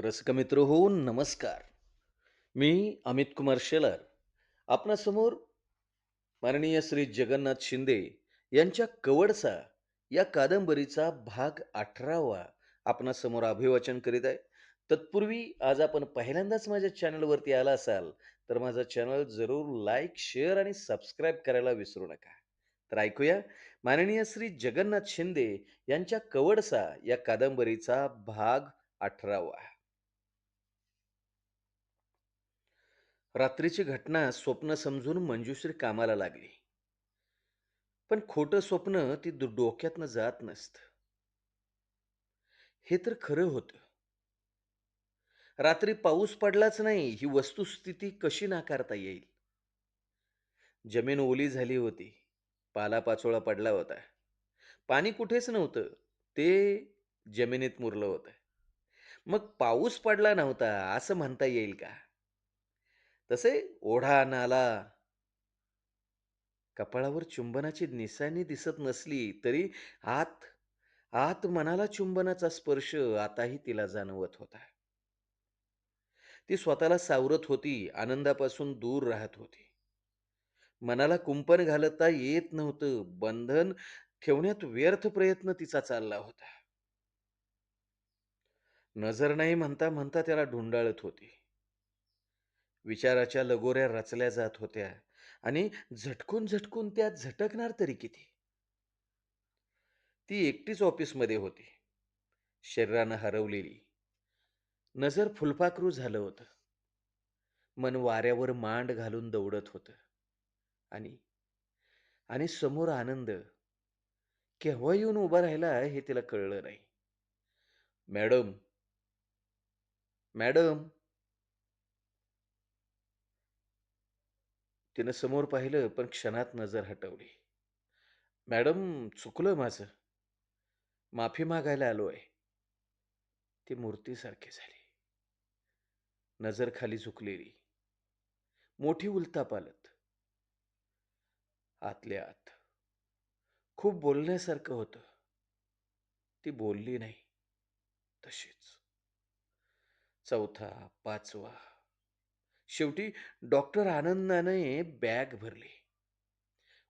रसिक मित्र हो नमस्कार. मी अमित कुमार शेलार आपणासमोर माननीय श्री जगन्नाथ शिंदे यांच्या कवडसा या कादंबरीचा भाग 18वा आपणासमोर अभिवाचन करीत आहे. तत्पूर्वी आज आपण पहिल्यांदाच माझ्या चॅनलवरती आला असाल तर माझं चॅनल जरूर लाईक, शेअर आणि सबस्क्राईब करायला विसरू नका. तर ऐकूया माननीय श्री जगन्नाथ शिंदे यांच्या कवडसा या कादंबरीचा भाग 18वा. रात्रीची घटना स्वप्न समजून मंजुश्री कामाला लागली. पण खोटं स्वप्न ती डोक्यातनं जात नसतं. हे तर खरं होतं. रात्री पाऊस पडलाच नाही ही वस्तुस्थिती कशी नाकारता येईल? जमीन ओली झाली होती. पालापाचोळा पडला होता. पाणी कुठेच नव्हतं. ते जमिनीत मुरलं होतं. मग पाऊस पडला नव्हता असं म्हणता येईल का? तसे ओढा, नाला, कपाळावर चुंबनाची निशाणी दिसत नसली तरी आत आत मनाला चुंबनाचा स्पर्श आताही तिला जाणवत होता. ती स्वतःला सावरत होती, आनंदापासून दूर राहत होती. मनाला कुंपण घालता येत नव्हतं. बंधन ठेवण्यात व्यर्थ प्रयत्न तिचा चालला होता. नजर नाही म्हणता म्हणता त्याला ढुंडाळत होती. विचाराच्या लगोऱ्या रचल्या जात होत्या आणि झटकून झटकून त्या झटकणार तरी किती? ती एकटीच ऑफिसमध्ये होती. शरीरानं हरवलेली. नजर फुलपाखरू झालं होतं. मन वाऱ्यावर मांड घालून दौडत होतं. आणि आणि समोर आनंद केव्हा येऊन उभा राहिला हे तिला कळलं नाही. मॅडम, मॅडम, तिनं समोर पाहिलं पण क्षणात नजर हटवली. मॅडम, चुकलं माझं. माफी मागायला आलोय. ती मूर्तीसारखी झाली. नजर खाली झुकलेली. मोठी उलथाप आलत. आतल्या आत. खूप बोलण्यासारखं होतं. ती बोलली नाही. तशीच. चौथा, पाचवा. शेवटी डॉक्टर आनंदाने बॅग भरली.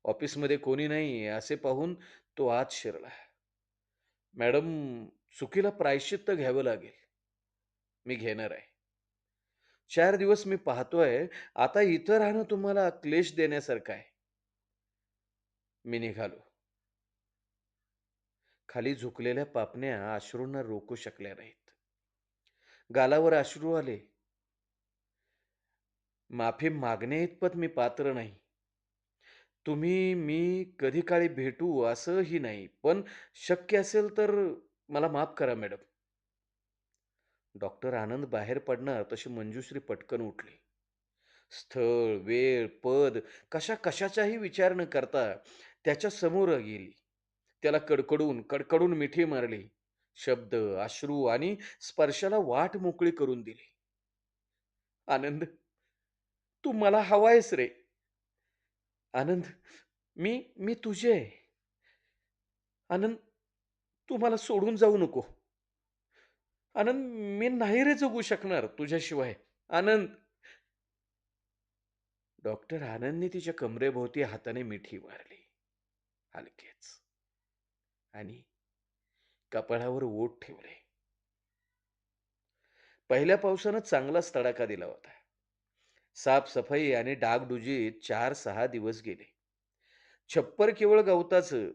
ऑफिसमध्ये कोणी नाही असे पाहून तो आत शिरला. मॅडम, चुकीला प्रायश्चित्त घ्यावं लागेल. मी घेणार आहे. 4 दिवस मी पाहतोय आता इथं राहणं तुम्हाला क्लेश देण्यासारखं आहे. मी निघालो. खाली झुकलेल्या पापण्या अश्रूंना रोखू शकल्या नाहीत. गालावर अश्रू आले. माफी मागण्याइतपत मी पात्र नाही. तुम्ही मी कधी काळी भेटू असंही नाही. पण शक्य असेल तर मला माफ करा मॅडम. डॉक्टर आनंद बाहेर पडणार तशी मंजुश्री पटकन उठली. स्थळ, वेळ, पद कशाचाही विचार न करता त्याच्या समोर गेली. त्याला कडकडून मिठी मारली. शब्द, अश्रू आणि स्पर्शाला वाट मोकळी करून दिली. आनंद, तू मला हवायस रे. आनंद, मी मी तुझे आहे. आनंद, तू मला सोडून जाऊ नको. आनंद, मी नाही रे जगू शकणार तुझ्याशिवाय. आनंद. डॉक्टर आनंदने तिच्या कमरेभोवती हाताने मिठी मारली. हलकेच. आणि कपाळावर ओठ ठेवले. पहिल्या पावसानं चांगलाच तडाखा दिला होता. साफसफाई आणि डागडुजीत 4-6 दिवस गेले. छप्पर केवळ गवताचं,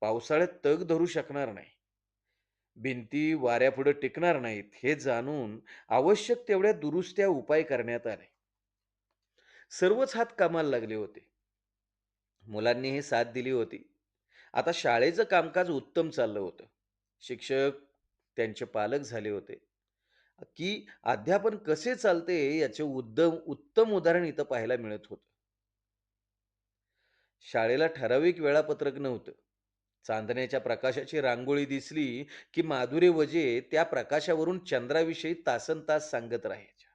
पावसाळ्यात तग धरू शकणार नाही. भिंती वाऱ्यापुढे टिकणार नाहीत हे जाणून आवश्यक तेवढ्या दुरुस्त्या उपाय करण्यात आले. सर्वच हात कामाला लागले होते. मुलांनीही साथ दिली होती. आता शाळेचं कामकाज उत्तम चाललं होतं. शिक्षक, त्यांचे पालक झाले होते, की अध्यापन कसे चालते याचे उत्तम उदाहरण इथं पाहायला मिळत होतं. शाळेला ठराविक वेळापत्रक नव्हतं. चांदण्याच्या प्रकाशाची रांगोळी दिसली, की माधुरी वजे त्या प्रकाशावरून चंद्राविषयी तासनतास सांगत राहायच्या.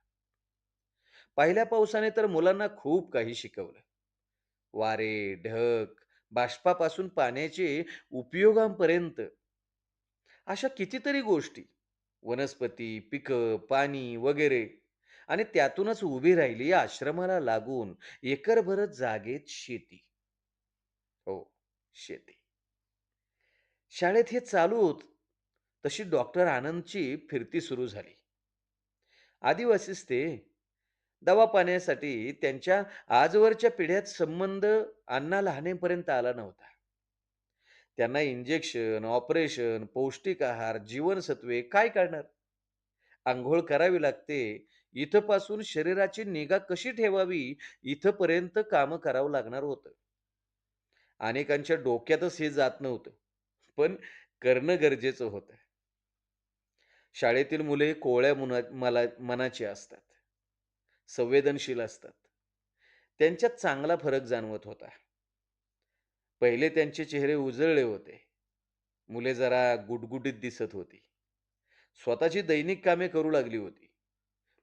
पहिल्या पावसाने तर मुलांना खूप काही शिकवलं. वारे, ढग, बाष्पापासून पाण्याचे उपयोगांपर्यंत अशा कितीतरी गोष्टी. वनस्पती, पिकं, पाणी वगैरे आणि त्यातूनच उभी राहिली आश्रमाला लागून एकरभर जागेत शेती. हो, शेती. शाळेत हे चालू होत. तशी डॉक्टर आनंदची फिरती सुरू झाली. आदिवासीच ते. दवा-पाण्यासाठी त्यांच्या आजवरच्या पिढ्यात संबंध अण्णा लहानेपर्यंत आला नव्हता. त्यांना इंजेक्शन, ऑपरेशन, पौष्टिक आहार, जीवनसत्वे काय कळणार? अंघोळ करावी लागते. इथपासून शरीराची निगा कशी ठेवावी, इथपर्यंत कामं करावं लागणार होतं. अनेकांच्या डोक्यातच हे जात नव्हतं. पण करणं गरजेचं होतं. शाळेतील मुले कोवळ्या मनाची असतात. संवेदनशील असतात. त्यांच्यात चांगला फरक जाणवत होता. पहिले त्यांचे चेहरे उजळले होते. मुले जरा गुटगुटीत दिसत होती. स्वतःची दैनिक कामे करू लागली होती.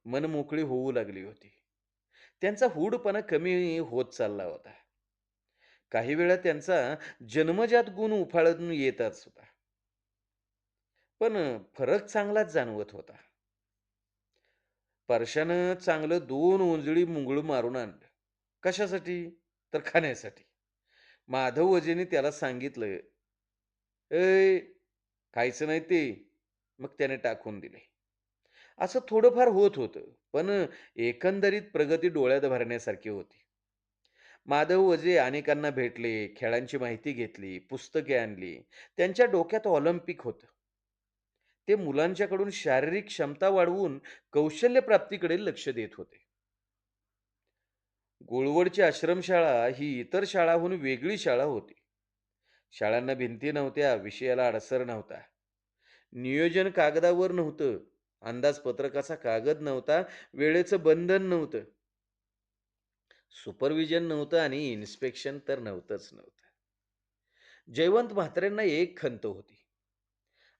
मन मोकळी होऊ लागली होती. त्यांचा हूडपणा कमी होत चालला होता. काही वेळा त्यांचा जन्मजात गुण उफाळून येतच होता. पण फरक चांगलाच जाणवत होता. परशानं चांगलं 2 ओंजळी मुंगळं मारून आणलं. कशासाठी? तर खाण्यासाठी. माधव वजेने त्याला सांगितलं, "ए, खायचं नाही ते." मग त्याने टाकून दिले. असं थोडंफार होत होतं. पण एकंदरीत प्रगती डोळ्यात भरण्यासारखी होती. माधव वजे अनेकांना भेटले, खेळांची माहिती घेतली, पुस्तके आणली. त्यांच्या डोक्यात ऑलिम्पिक होतं. ते मुलांच्याकडून शारीरिक क्षमता वाढवून कौशल्य प्राप्तीकडे लक्ष देत होते. गुळवडची आश्रमशाळा ही इतर शाळांहून वेगळी शाळा होती. शाळांना भिंती नव्हत्या, विषयाला अडसर नव्हता. नियोजन कागदावर नव्हतं, अंदाजपत्रकाचा कागद नव्हता, वेळेचं बंधन नव्हतं, सुपरविजन नव्हतं आणि इन्स्पेक्शन तर नव्हतं. जयवंत म्हात्रेंना एक खंत होती.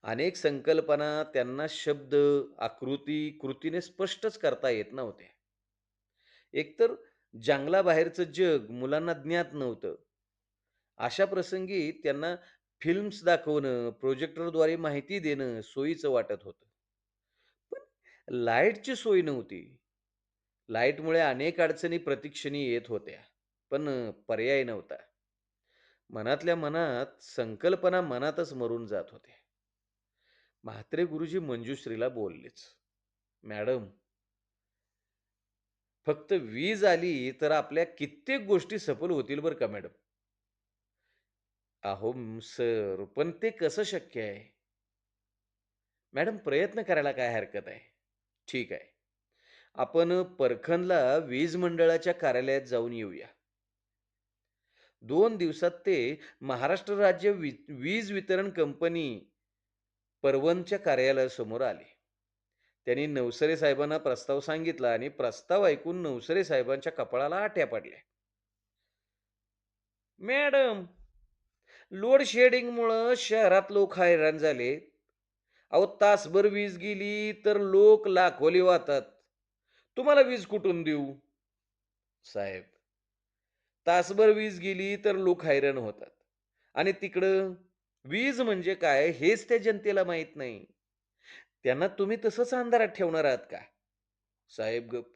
अनेक संकल्पना त्यांना शब्द, आकृती, कृतीने स्पष्टच करता येत नव्हत्या. एकतर जंगलाबाहेरचं जग मुलांना ज्ञात नव्हतं. अशा प्रसंगी त्यांना फिल्म्स दाखवणं, प्रोजेक्टरद्वारे माहिती देणं सोयीचं वाटत होतं. पण लाईटची सोय नव्हती. लाईटमुळे अनेक अडचणी प्रतिक्षणी येत होत्या. पण पर्याय नव्हता. मनातल्या मनात संकल्पना मनातच मरून जात होत्या. म्हात्रे गुरुजी मंजुश्रीला बोललेच, "मॅडम, फक्त वीज आली तर आपल्या कित्येक गोष्टी सफल होतील बरं का मॅडम." "अहो सर, पण ते कसं शक्य आहे?" "मॅडम, प्रयत्न करायला काय हरकत आहे?" "ठीक आहे. आपण परखनला वीज मंडळाच्या कार्यालयात जाऊन येऊया." 2 दिवसात ते महाराष्ट्र राज्य वीज वितरण कंपनी परवनच्या कार्यालयासमोर आले. त्यांनी नवसरे साहेबांना प्रस्ताव सांगितला आणि प्रस्ताव ऐकून नवसरे साहेबांच्या कपाळाला आठ्या पडल्या. "मॅडम, लोड शेडिंगमुळं शहरात लोक हैराण झाले. अहो, तासभर वीज गेली तर लोक लाखोली वाहतात. तुम्हाला वीज कुठून देऊ?" "साहेब, तासभर वीज गेली तर लोक हैराण होतात. आणि तिकडं वीज म्हणजे काय हेच त्या जनतेला माहीत नाही. त्यांना तुम्ही तसंच अंधारात ठेवणार आहात का?" "साहेब गप."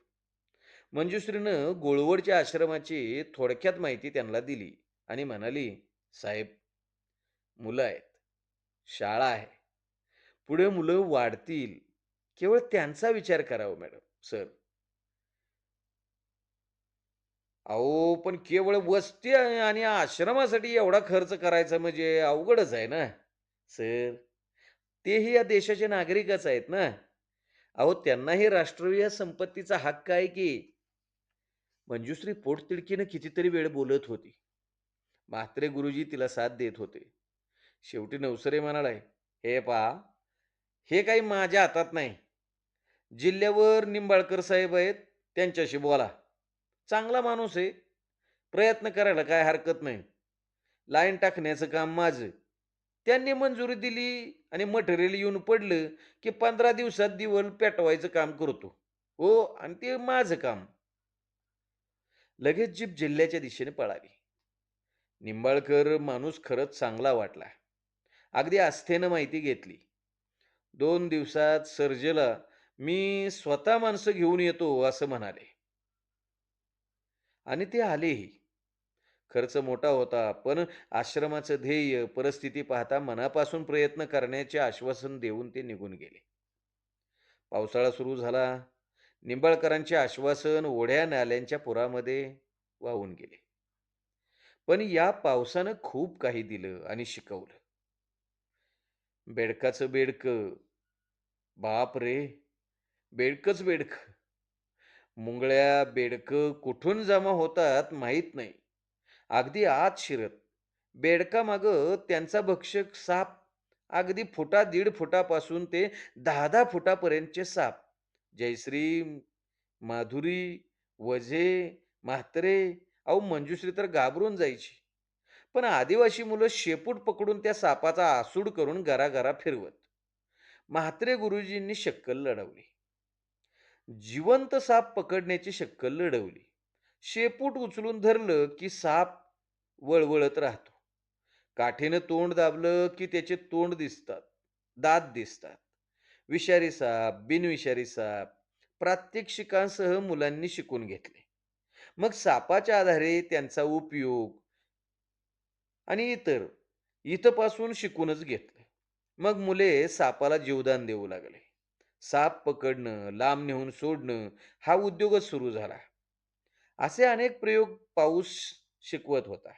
मंजुश्रीनं गोळवडच्या आश्रमाची थोडक्यात माहिती त्यांना दिली आणि म्हणाली, "साहेब, मुलं आहेत, शाळा आहे. पुढे मुलं वाढतील. केवळ त्यांचा विचार करावा मॅडम सर. अहो, पण केवळ वस्ती आणि आश्रमासाठी एवढा खर्च करायचा म्हणजे अवघडच आहे ना. सर, तेही या देशाचे नागरिकच आहेत ना. अहो, त्यांनाही राष्ट्रीय संपत्तीचा हक्क आहे की." मंजुश्री पोटतिडकीनं कितीतरी वेळ बोलत होती. म्हात्रे गुरुजी तिला साथ देत होते. शेवटी नवसरे म्हणाले, "हे पहा, हे काही माझ्या हातात नाही. जिल्ह्यावर निंबाळकर साहेब आहेत, त्यांच्याशी बोला. चांगला माणूस आहे. प्रयत्न करायला काय हरकत नाही. लाईन टाकण्याचं काम माझं." त्यांनी मंजुरी दिली आणि मटेरियल येऊन पडलं, की 15 दिवसात दिवल पेटवायचं काम करतो. हो, आणि ते माझं काम. लगेच जीप जिल्ह्याच्या दिशेने पळाली. निंबाळकर माणूस खरंच चांगला वाटला. अगदी आस्थेनं माहिती घेतली. 2 दिवसात सर्जेला मी स्वतः माणसं घेऊन येतो असं म्हणाले आणि ते आलेही. खर्च मोठा होता, पण आश्रमाचं ध्येय, परिस्थिती पाहता मनापासून प्रयत्न करण्याचे आश्वासन देऊन ते निघून गेले. पावसाळा सुरू झाला. निंबाळकरांचे आश्वासन ओढ्या-नाल्यांच्या पुरामध्ये वाहून गेले. पण या पावसानं खूप काही दिलं आणि शिकवलं. बेडकाचं बेडकं, बापरे! बेडकंच बेडकं. मुंगळ्या, बेडकं कुठून जमा होतात माहीत नाही. अगदी आत शिरत. बेडकामागं त्यांचा भक्षक साप. अगदी फुटा, दीड फुटापासून ते 10-10 फुटापर्यंतचे साप. जयश्री, माधुरी, वझे, म्हात्रे, अहो मंजुश्री तर घाबरून जायची. पण आदिवासी मुलं शेपूट पकडून त्या सापाचा आसूड करून घराघरा फिरवत. म्हात्रे गुरुजींनी शक्कल लढवली. जिवंत साप पकडण्याची शक्कल लढवली. शेपूट उचलून धरलं की साप वळवळत राहतो. काठीनं तोंड दाबलं की त्याचे तोंड दिसतात, दात दिसतात. विषारी साप, बिनविषारी साप प्रात्यक्षिकांसह मुलांनी शिकून घेतले. मग सापाच्या आधारे त्यांचा उपयोग आणि इथपासून शिकूनच घेतलं. मग मुले सापाला जीवदान देऊ लागले. साप पकडणं, लांब नेऊन सोडणं हा उद्योगच सुरू झाला. असे अनेक प्रयोग पाऊस शिकवत होता.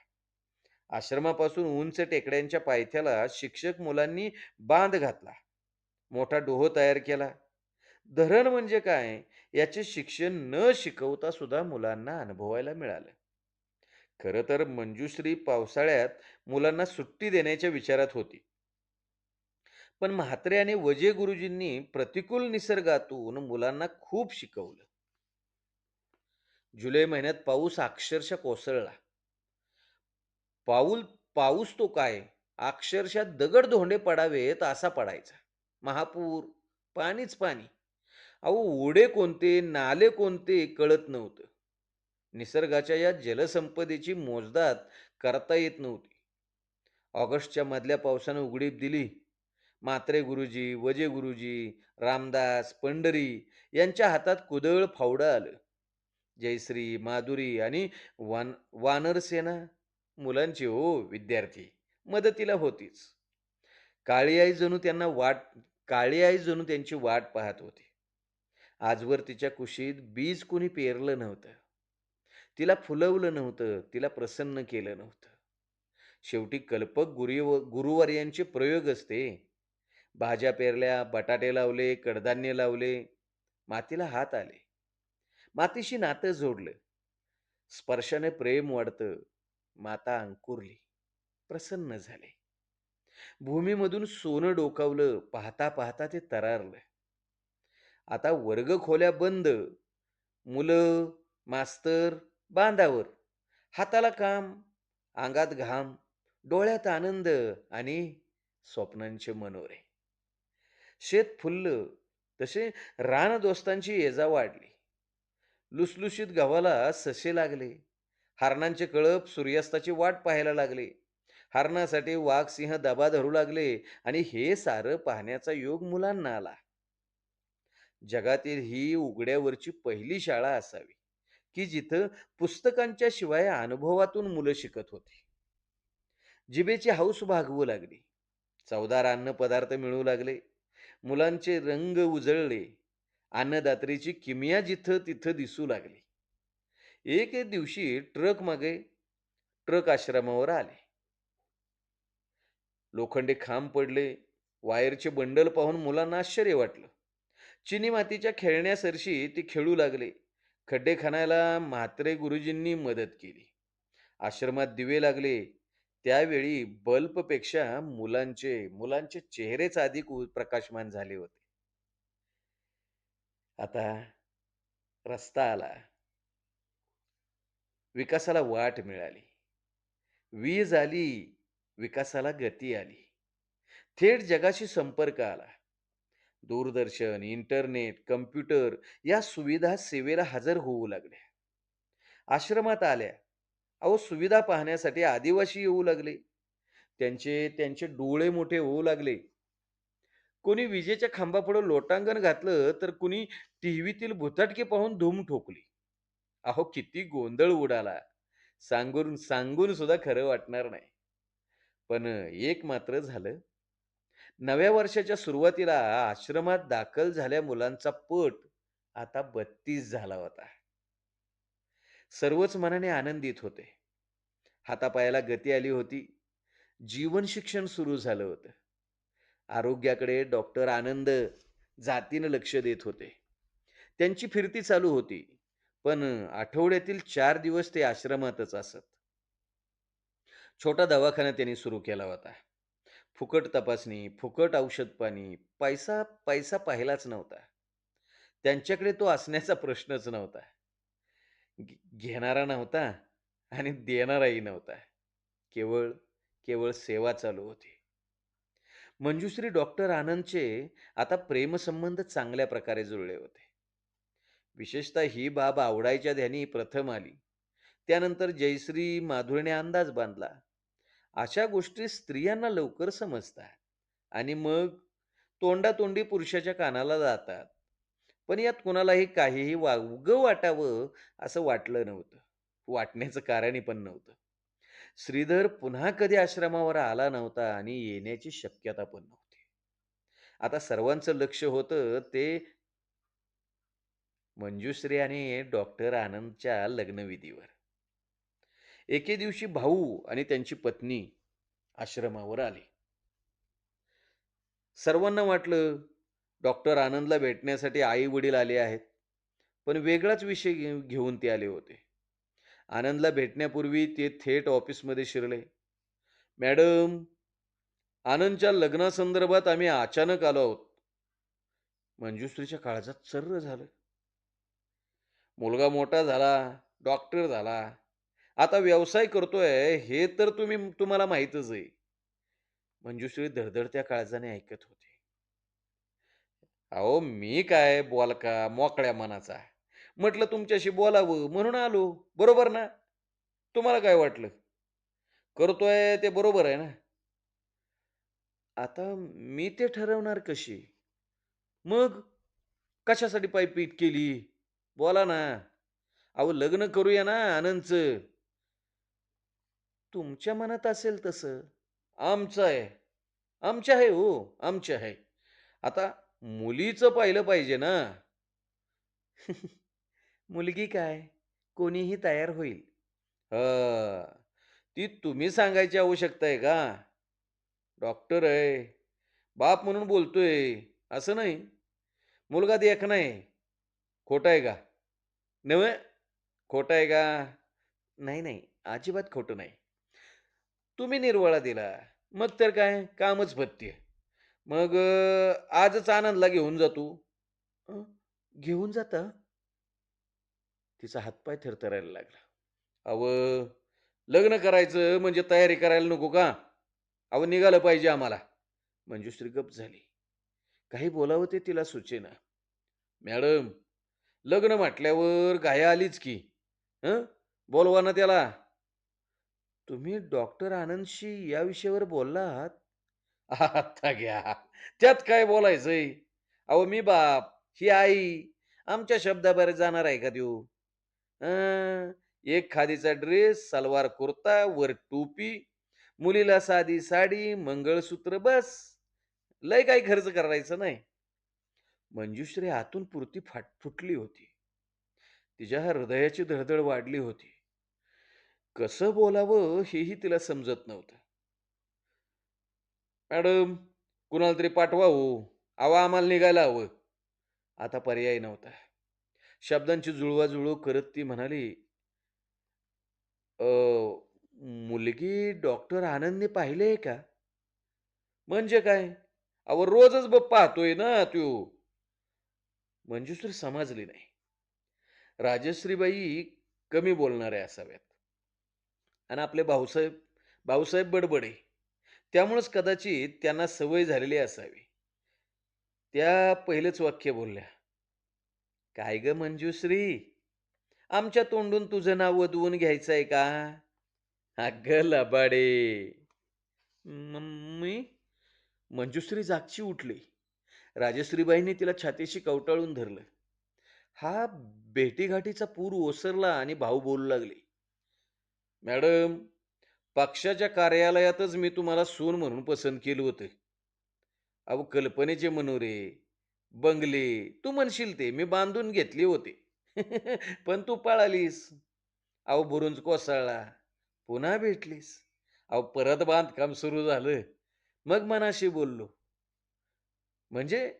आश्रमापासून उंच टेकड्यांच्या पायथ्याला शिक्षक मुलांनी बांध घातला. मोठा डोह तयार केला. धरण म्हणजे काय याचे शिक्षण न शिकवता सुद्धा मुलांना अनुभवायला मिळालं. खरं तर मंजुश्री पावसाळ्यात मुलांना सुट्टी देण्याच्या विचारात होती. पण म्हात्रे आणि वजे गुरुजींनी प्रतिकूल निसर्गातून मुलांना खूप शिकवलं. जुलै महिन्यात पाऊस अक्षरशः कोसळला. पाऊल पाऊस तो काय, अक्षरशः दगड-धोंडे पडावेत असा पडायचा. महापूर, पाणीच पाणी. अहो ओढे कोणते, नाले कोणते कळत नव्हतं. निसर्गाच्या या जलसंपदेची मोजदाद करता येत नव्हती. ऑगस्टच्या मधल्या पावसानं उघडीप दिली. म्हात्रे गुरुजी, वजे गुरुजी, रामदास, पंढरी यांच्या हातात कुदळ फावडं आलं. जयश्री, माधुरी आणि वानरसेना मुलांची हो विद्यार्थी मदतीला होतीच. काळी आई जणू त्यांना वाट काळी आई जणू त्यांची वाट पाहत होती. आजवर तिच्या कुशीत बीज कोणी पेरलं नव्हतं. तिला फुलवलं नव्हतं, तिला प्रसन्न केलं नव्हतं. शेवटी कल्पक गुरुवर्यांचे प्रयोग असते. भाज्या पेरल्या, बटाटे लावले, कडधान्य लावले, मातीला हात आले. मातीशी नातं जोडलं. स्पर्शाने प्रेम वाढतं. माता अंकुरली. प्रसन्न झाले. भूमीमधून सोनं डोकावलं. पाहता पाहता ते तरारलं. आता वर्गखोल्या बंद. मुलं, मास्तर बांधावर. हाताला काम, अंगात घाम, डोळ्यात आनंद आणि स्वप्नांचे मनोरे. शेत फुललं. तसे रानदोस्तांची येजा वाढली. लुसलुशीत गव्हाला ससे लागले. हरणांचे कळप सूर्यास्ताची वाट पाहायला लागले. हरणासाठी वाघ सिंह दबा धरू लागले आणि हे सारं पाहण्याचा योग मुलांना आला. जगातील ही उघड्यावरची पहिली शाळा असावी, की जिथं पुस्तकांच्या शिवाय अनुभवातून मुलं शिकत होती. जिभेची हौस भागवू लागली. चवदार अन्नपदार्थ मिळू लागले. मुलांचे रंग उजळले. अन्नदात्रीची किमया जिथं तिथं दिसू लागली. एक दिवशी ट्रक आश्रमावर आले. लोखंडी खांब पडले. वायरचे बंडल पाहून मुलांना आश्चर्य वाटलं. चिनी मातीच्या खेळण्यासरशी ती खेळू लागले. खड्डे खणायला म्हात्रे गुरुजींनी मदत केली. आश्रमात दिवे लागले. त्यावेळी बल्बपेक्षा मुलांचे चेहरेच अधिक प्रकाशमान झाले होते. आता रस्ता आला. विकासाला वाट मिळाली. वीज आली. विकासाला गती आली. थेट जगाशी संपर्क आला. दूरदर्शन, इंटरनेट, कम्प्युटर या सुविधा सेवेला हजर होऊ लागल्या. आश्रमात आल्या. अहो सुविधा पाहण्यासाठी आदिवासी येऊ लागले. त्यांचे त्यांचे डोळे मोठे होऊ लागले. कोणी विजेच्या खांबापुढं लोटांगण घातलं, तर कुणी टीव्हीतील भुताटकी पाहून धूम ठोकली. अहो, किती गोंधळ उडाला. सांगून सांगून सुद्धा खरं वाटणार नाही. पण एक मात्र झालं. नव्या वर्षाच्या सुरुवातीला आश्रमात दाखल झाल्या मुलांचा पट आता 32 झाला होता. सर्वच मनाने आनंदित होते. हातापायाला गती आली होती. जीवन शिक्षण सुरू झालं होतं. आरोग्याकडे डॉक्टर आनंद जातीनं लक्ष देत होते. त्यांची फिरती चालू होती. पण आठवड्यातील 4 दिवस ते आश्रमातच असत. छोटा दवाखाना त्यांनी सुरू केला होता. फुकट तपासणी, फुकट औषध-पाणी, पैसा पैसा पाहिलाच नव्हता. त्यांच्याकडे तो असण्याचा प्रश्नच नव्हता. घेणारा नव्हता आणि देणाराही नव्हता. केवळ केवळ सेवा चालू होती. मंजुश्री डॉक्टर आनंदचे आता प्रेमसंबंध चांगल्या प्रकारे जुळले होते. विशेषतः ही बाब आवडायच्या ध्यानी प्रथम आली. त्यानंतर जयश्री माधुरीने अंदाज बांधला. अशा गोष्टी स्त्रियांना लवकर समजतात आणि मग तोंडातोंडी पुरुषाच्या कानाला जातात. पण यात कुणालाही काहीही उगं वाटावं असं वाटलं नव्हतं. वाटण्याचं कारणही पण नव्हतं. श्रीधर पुन्हा कधी आश्रमावर आला नव्हता आणि येण्याची शक्यता पण नव्हती. आता सर्वांचं लक्ष होतं ते मंजुश्री आणि डॉक्टर आनंदच्या लग्नविधीवर. एके दिवशी भाऊ आणि त्यांची पत्नी आश्रमावर आले. सर्वांना वाटलं डॉक्टर आनंदला भेटण्यासाठी आई-वडील आले आहेत. पण वेगळाच विषय घेऊन ते आले होते. आनंदला भेटण्यापूर्वी ते थेट ऑफिसमध्ये शिरले. "मॅडम, आनंदच्या लग्नासंदर्भात आम्ही अचानक आलो आहोत." मंजुश्रीच्या काळजात चर्र झालं. मुलगा मोठा झाला, डॉक्टर झाला. आता व्यवसाय करतोय हे तर तुम्हाला माहीतच आहे. मंजुश्री धडधडत्या काळजाने ऐकत होती. अहो, मी काय बोलका, मोकळ्या मनाचा. म्हटलं तुमच्याशी बोलावं म्हणून आलो. बरोबर ना? तुम्हाला काय वाटलं? करतोय ते बरोबर आहे ना? आता मी ते ठरवणार कशी? मग कशासाठी पायपीट केली? बोला ना. अहो, लग्न करूया ना आनंदचं. तुमच्या मनात असेल तसं. आमचं आहे. आमचे आहे हो, आमचे आहे. आता मुलीचं पाहिलं पाहिजे ना. मुलगी काय? कोणीही तयार होईल. हं. ती तुम्ही सांगायची आवश्यकता आहे का? डॉक्टर आहे. बाप म्हणून बोलतोय. असं नाही. मुलगा देखणा आहे. खोटं आहे का? नव्हे. खोटं आहे का? नाही, नाही. अजिबात खोटं नाही. तुम्ही निर्वाळा दिला. मग तर काय कामच फत्ते. मग आजच आनंदला घेऊन जा तू. अ, घेऊन जाता? तिचा हातपाय थरथरायला लागला. "अहो, लग्न करायचं म्हणजे तयारी करायला नको का? अहो, निघालं पाहिजे आम्हाला." मंजुश्री गप्प झाली. काही बोलावं ते तिला सुचेना. "मॅडम, लग्न म्हटल्यावर घाई आलीच की. हं? बोलवा ना त्याला." "तुम्ही डॉक्टर आनंदशी या विषयावर बोलला आहात?" "आता घ्या. त्यात काय बोलायचंय? अहो, मी बाप, ही आई. आमच्या शब्दाबाहेर जाणार आहे का त्यो? हं, एक खादीचा ड्रेस, सलवार कुर्ता, वर टोपी, मुलीला साधी साडी, मंगळसूत्र बस. लय काही खर्च करायचं नाही." मंजुश्री आतून पुरती फुटली होती. तिच्या हृदयाची धडधड वाढली होती. कसं बोलावं हेही तिला समजत नव्हतं. "मॅडम, कुणाला तरी पाठवा हो. अहो, आम्हाला निघायला हवं." आता पर्याय नव्हता. शब्दांची जुळवाजुळव करत ती म्हणाली, "अ, मुलगी डॉक्टर आनंदने पाहिली आहे का?" "म्हणजे काय?" "अहो, रोजच पाहतोय ना त्यो." मंजुश्री समजली नाही. राजश्रीबाई कमी बोलणाऱ्या असाव्यात आणि आपले भाऊसाहेब भाऊसाहेब बडबडे. त्यामुळेच कदाचित त्यांना सवय झालेली असावी. त्या पहिलेच वाक्य बोलल्या, "काय गं मंजुश्री, आमच्या तोंडून तुझं नाव वदवून घ्यायचंय का?" "अगं लबाडे." "मी?" मंजुश्री जागची उठली. राजश्रीबाईंनी तिला छातीशी कवटाळून धरलं. हा भेटीगाठीचा पूर ओसरला आणि भाऊ बोलू लागले, "मॅडम, पक्षाच्या कार्यालयातच मी तुम्हाला सून म्हणून पसंत केलं होतं. अहो, कल्पनेचे मनोरे, बंगले, तू म्हणशील ते मी बांधून घेतले होते. पण तू पळालीस. अहो, बुरुंज कोसळला. पुन्हा भेटलीस. अहो, परत बांधकाम सुरू झालं. मग मनाशी बोललो. म्हणजे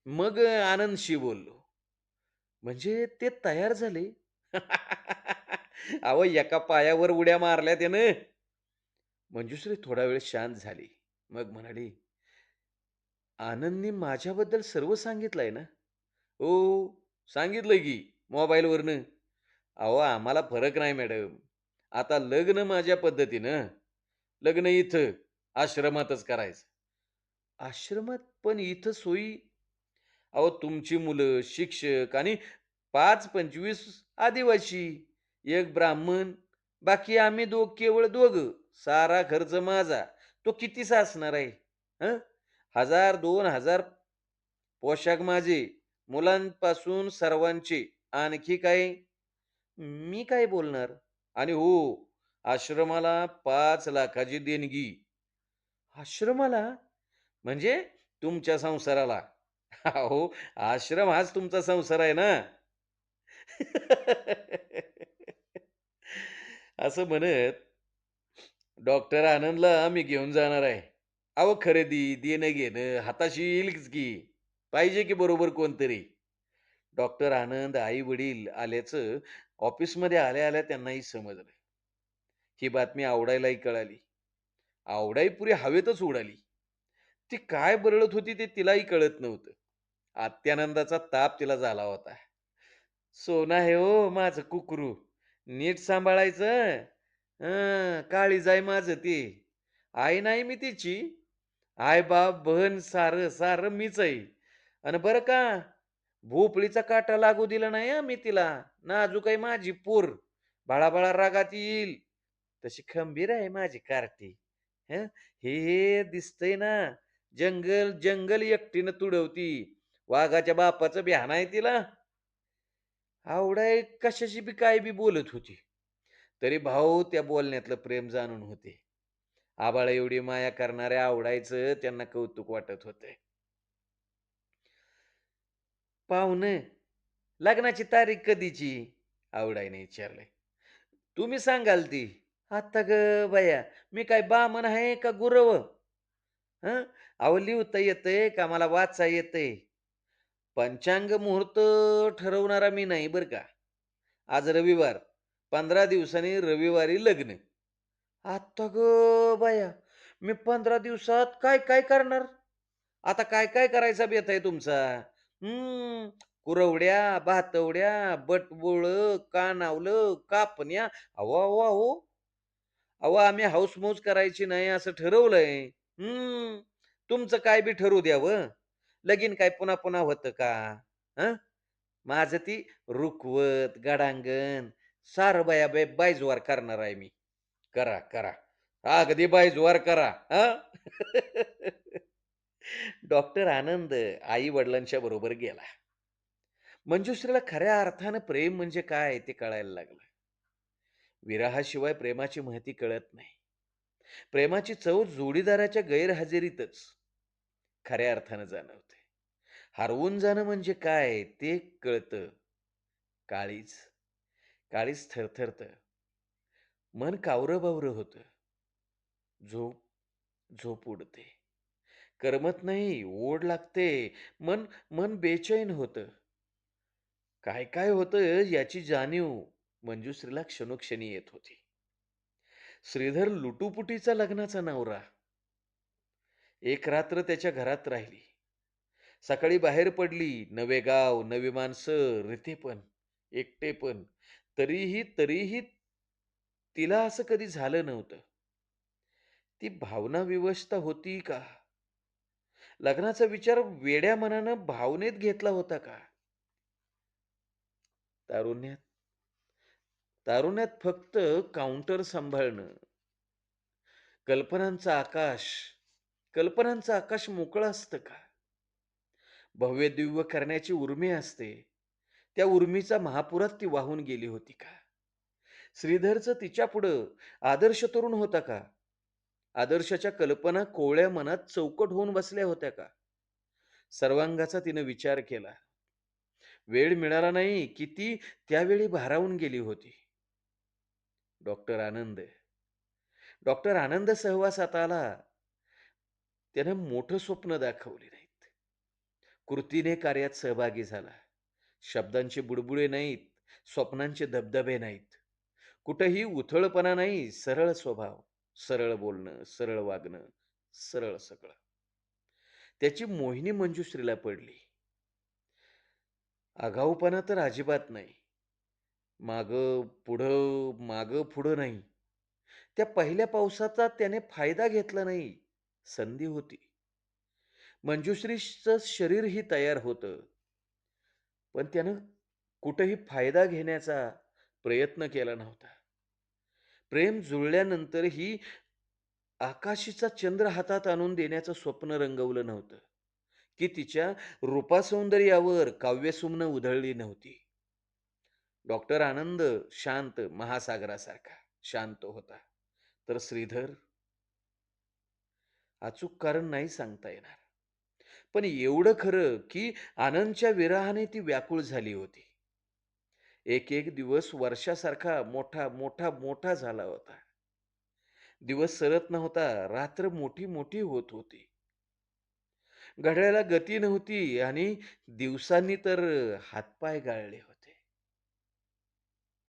मग आनंदशी बोललो. म्हणजे ते तयार झाले. अहो, एका पायावर उड्या मारल्या त्यानं. मंजुश्री थोडा वेळ शांत झाली. मग म्हणाली, "आनंदनी माझ्याबद्दल सर्व सांगितलंय ना?" "हो, सांगितलंय की मोबाईलवरनं." "अहो, आम्हाला फरक नाही मॅडम. आता लग्न माझ्या पद्धतीनं. लग्न इथं आश्रमातच करायचं." "आश्रमात? पण इथं सोयी?" "अहो, तुमची मुलं, शिक्षक आणि 5-25 आदिवासी, एक ब्राह्मण, बाकी आम्ही केवळ दोघं. सारा खर्च माझा. तो कितीचा असणार आहे? हं? 1000-2000 पोशाख माझे, मुलांपासून सर्वांचे. आणखी काय?" मी काय बोलणार? "आणि हो, आश्रमाला 5,00,000ची देणगी." "आश्रमाला? म्हणजे तुमच्या संसाराला?" "अहो, आश्रम हाच तुमचा संसार आहे ना." असं म्हणत डॉक्टर आनंदला मी घेऊन जाणार आहे. अहो, खरेदी, देणं-घेणं हाताशी येईलच की. पाहिजे की बरोबर कोणतरी. डॉक्टर आनंद, आई-वडील आल्याचं ऑफिसमध्ये आल्या-आल्या त्यांनाही समजलं. ही बातमी आवडायलाही कळाली. आवडाई पुरी हवेतच उडाली. ती काय बरळत होती ते तिलाही कळत नव्हतं. अत्यानंदाचा ताप तिला झाला होता. "सोनं आहे हो माझं कुकरू. नीट सांभाळायचं. हं, काळीज आहे माझं ते. आई नाही मी तिची. आई-बाप, बहन सारं, सारं मीच आहे. आणि बरं का, भोपळीचा काटा लागू दिला नाही हं मी तिला. नाजूक आहे माझी पोर. बाळाबाळा रागात येईल. तशी खंबीर आहे माझी कार्टी. हं, हे दिसतंय ना, जंगल, जंगल एकटीनं तुडवती. वाघाच्या बापाचं भ्यान आहे तिला. आवडाय कशाची बी काय बी बोलत होती. तरी भाऊ त्या बोलण्यातलं प्रेम जाणून होते. आबाळा एवढी माया करणाऱ्या आवडायचं त्यांना कौतुक वाटत होतं. "पाहुणं, लग्नाची तारीख कधीची?" आवडाईने विचारलंय. "तुम्ही सांगाल ती." "आता गं बया, मी काय बामण आहे का गुरव? हं? अहो लिहता येतंय का मला वाचा येतंय. पंचांग मुहूर्त ठरवणारा मी नाही बरं का. आज रविवार, 15 दिवसांनी रविवारी लग्न." "आता गं बया, मी 15 दिवसात काय-काय करणार?" "आता काय-काय करायचा बेत आहे तुमचा?" "हं, कुरवड्या, भातवड्या, बटबोळं, कानावलं, कापण्या." "अहो, अहो, अहो, अहो आम्ही हौस-मौज करायची नाही असं ठरवलंय." "हं, तुमचं काय बी ठरू द्यावं. लगीन काय पुन्हा-पुन्हा होतं का? हं? माझं ती रुखवत, गडांगण सारं बया बाईजवार करणार आहे मी." "करा, करा. अगदी बाईजवार करा. हां?" डॉक्टर आनंद आई-वडिलांच्या बरोबर गेला. मंजुश्रीला खऱ्या अर्थानं प्रेम म्हणजे काय ते कळायला लागलं. विरहाशिवाय प्रेमाची महती कळत नाही. प्रेमाची चव जोडीदाराच्या गैरहजेरीतच खऱ्या अर्थानं जाणवते. हरवून जाणं म्हणजे काय ते कळतं. काळीज, काळीज थरथरतं. मन कावरं-बावरं होतं. झोप, झोप उडते. करमत नाही, ओढ लागते. मन मन बेचैन होतं. काय काय होतं याची जाणीव मंजुश्रीला क्षणोक्षणी येत होती. श्रीधर लुटुपुटीचा लग्नाचा नवरा. एक रात्र त्याच्या घरात राहिली. सकाळी बाहेर पडली. नवे गाव, नवी माणसं, रीतीपण, एकटेपण. तरीही तिला असं कधी झालं नव्हतं. ती भावना विवशता होती का? लग्नाचा विचार वेड्या मनानं भावनेत घेतला होता का? तारुण्यात तारुण्यात फक्त काउंटर सांभाळणं, कल्पनांचं आकाश कल्पनांचं आकाश मोकळं असतं का? भव्य-दिव्य करण्याची उर्मी असते. त्या उर्मीचा महापुरात ती वाहून गेली होती का? श्रीधरचं तिच्यापुढं आदर्श तरुण होता का? आदर्शाच्या कल्पना कोवळ्या मनात चौकट होऊन बसल्या होत्या का? सर्वांगाचा तिनं विचार केला. वेळ मिळाला नाही की ती त्यावेळी भारावून गेली होती. डॉक्टर आनंद. डॉक्टर आनंद सहवासात आला. त्यानं मोठं स्वप्न दाखवली नाहीत. कृतीने कार्यात सहभागी झाला. शब्दांचे बुडबुडे नाहीत, स्वप्नांचे धबधबे नाहीत. कुठेही उथळपणा नाही, सरळ स्वभाव, सरळ बोलणं, सरळ वागणं, सरळ सगळं. त्याची मोहिनी मंजुश्रीला पडली. आगाऊपणा तर अजिबात नाही. मागं-पुढं नाही. त्या पहिल्या पावसाचा त्याने फायदा घेतला नाही. संधी होती. मंजुश्रीचं शरीरही तयार होतं. पण त्यानं कुठेही फायदा घेण्याचा प्रयत्न केला नव्हता. प्रेम जुळल्यानंतरही आकाशीचा चंद्र हातात आणून देण्याचं स्वप्न रंगवलं नव्हतं, की तिच्या रूपासौंदर्यावर काव्यसुमनं उधळली नव्हती. डॉक्टर आनंद शांत, महासागरासारखा शांत होता. तर श्रीधर अचूक कारण नाही सांगता येणार. पण एवढं खरं, की आनंदच्या विरहाने ती व्याकुळ झाली होती. एक-एक दिवस वर्षासारखा मोठा, मोठा, मोठा झाला होता. दिवस सरत नव्हता, रात्र मोठी-मोठी होत होती. घड्याळाला गती नव्हती आणि दिवसांनी तर हातपाय गाळले होते.